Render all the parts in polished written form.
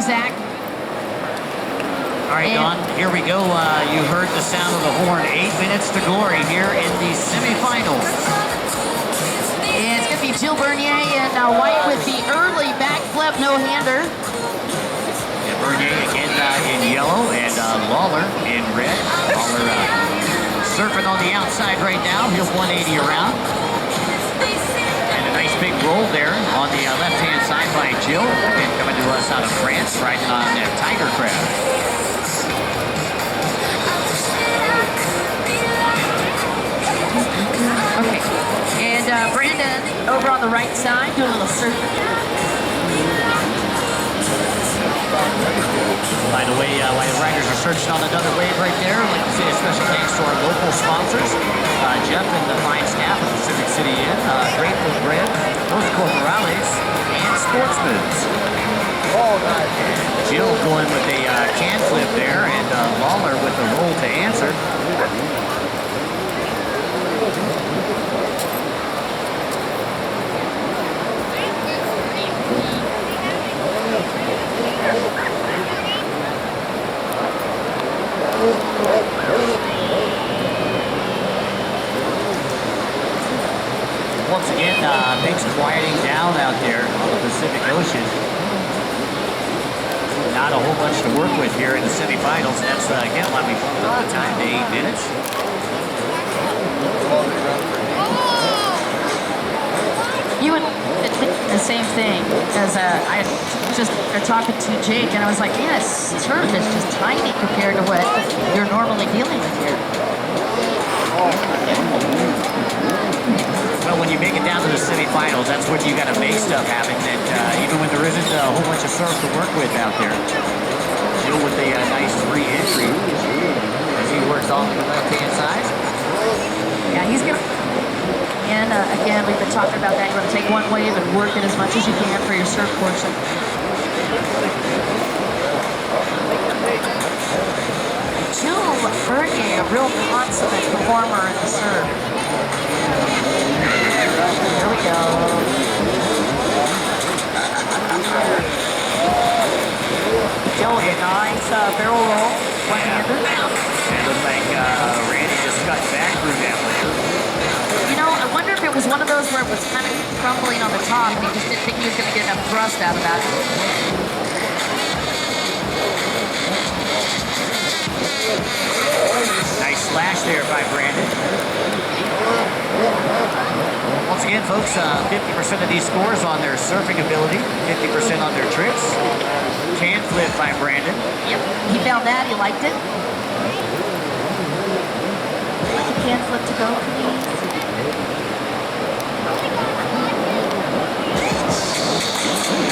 Zach. All right, Don, here we go. You heard the sound of the horn. 8 minutes to glory here in the semifinals. And it's going to be Jill Beurner in white with the early backflip no-hander. Yeah, Beurner again in yellow and Lawlor in red. Lawlor surfing on the outside right now. He'll 180 around. And a nice big roll there on the left-hand side by Jill. Again, coming to us out of France, riding on that Tiger Crab. Okay, and Brandon over on the right side doing a little surfing. By the way, while the riders are searching on another wave right there, I'd like to say a special thanks to our local sponsors, Jeff and the fine staff of Pacific City Inn, Grateful Bread, Los Corporales, and Sportsman's. Jill going with a can flip there, and Lawlor with the roll to answer. Once again, things quieting down out there on the Pacific Ocean. Not a whole bunch to work with here in the semifinals. That's, again, why we pulled up the time to 8 minutes. You would think the same thing as I just talking to Jake, and I was like, yes, turf is just tiny compared to what you're normally dealing with here. Well, when you make it down to the semifinals, that's when you got to make stuff happen. And even when there isn't a whole bunch of surf to work with out there, Jill with a nice free entry as he works off the left-hand side. Yeah, he's gonna. And again, we've been talking about that. You want to take one wave and work it as much as you can for your surf portion. Jill Beurner, a real consummate performer in the surf. Here we go. Jill with a nice barrel roll, one-hander. And looks like Randy just cut back through that one. You know, I wonder if it was one of those where it was kind of crumbling on the top and he just didn't think he was going to get enough thrust out of that. Nice slash there by Brandon. Once again, folks, 50% of these scores on their surfing ability, 50% on their tricks. Can flip by Brandon. Yep, he found that. He liked it. Can flip to go, please.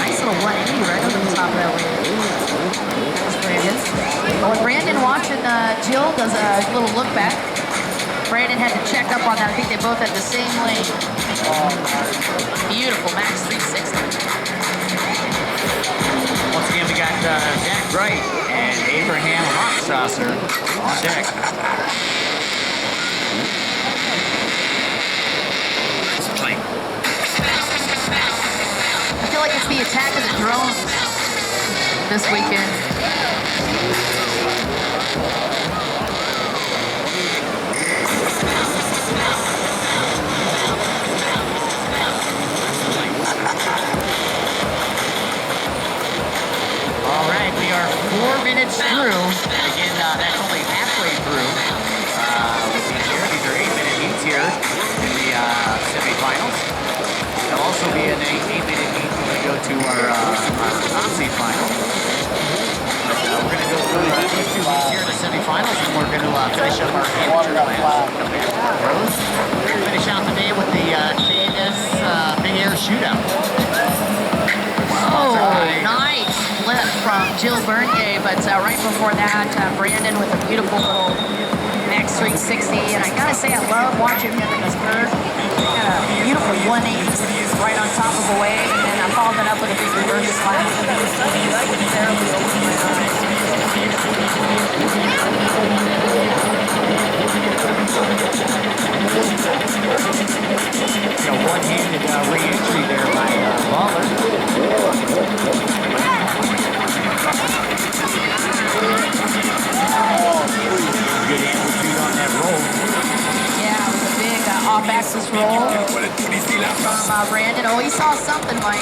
Nice little 180 right over the top of that wave. There's Brandon. Well, when Brandon watching Jill does a little look back, Brandon had to check up on that. I think they both had the same lane. Beautiful, max 360. Once again, we got Zach Bright and Abraham Hochstrasser on deck. I feel like it's the attack of the drones this weekend. All right, we are 4 minutes through. Again, that's only halfway through. These are 8-minute heats here in the semifinals. There'll also be an 8-minute heat when we go to our top seed final. But we're going to go through these 2 heats here in the semifinals, and we're going to finish up our amateur class. Come back to our pros. We're going to finish out the day with the Big Air Shootout. Oh, nice flip from Jill Beurner, but right before that, Brandon with a beautiful little max 360, and I gotta say I love watching him in this curve. Got a beautiful 180 right on top of a wave, and then I followed it up with a big reverse slash. A one-handed re-entry there by Lawlor. Brandon. Oh, he saw something, Mike.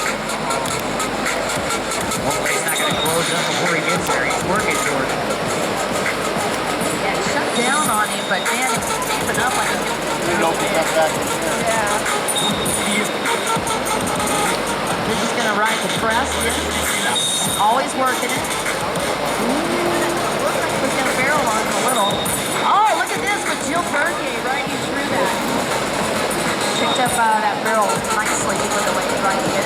Hopefully he's not going to close up before he gets there. He's working towards it. Yeah, he shut down on him, but man, he's standing up like a It opens up back in there. yeah. He's just gonna ride the press. Yeah. Always working it. Looks like he's gonna barrel on him a little. Oh, look at this with Jill Bernier riding through that. Picked up that barrel nicely with the way he's riding it.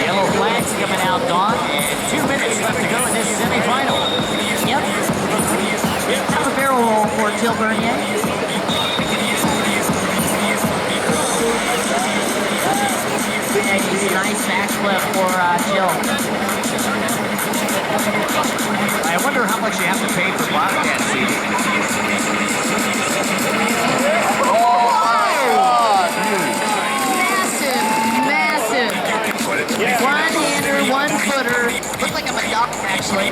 Yellow flags coming out, Dawn, and 2 minutes left to go in this semifinal. Yep. Have a barrel roll for Jill Bernier. And nice backflip for Jill. I wonder how much you have to pay for Bobcat seating. Massive, massive. One-hander, one-footer. Looks like I'm a duck, actually.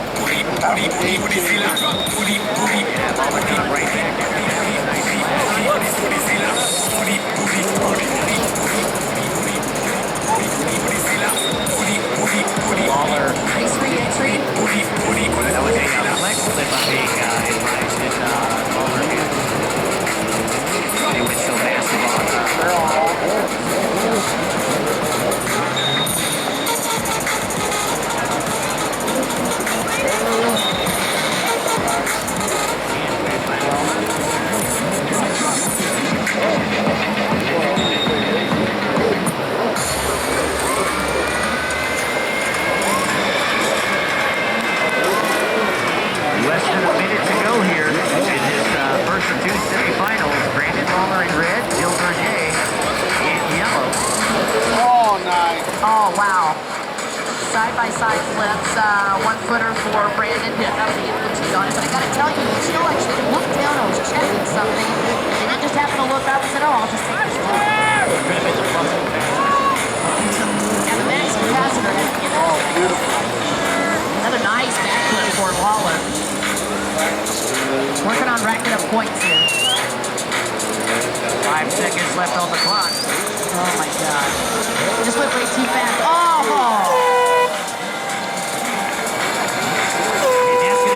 Lawlor. Nice re-entry. That was a flex flip on being advised in Lawlor hand. They went so massive on less than a minute to go here in this first of two semifinals. Brandon Lawlor in red, Jill Bernier in yellow. Oh, nice. Oh, wow. Side-by-side flips. One-footer for Brandon. Didn't have the infantry on it, but I gotta tell you, he still actually looked down. I was checking something, and then just happened to look up and said, oh, I'll just take this one. And the max capacitor had to get Oh, beautiful. another nice backflip for Lawlor. Working on racking up points here. 5 seconds left on the clock. Oh my God. Just went way too fast. Oh!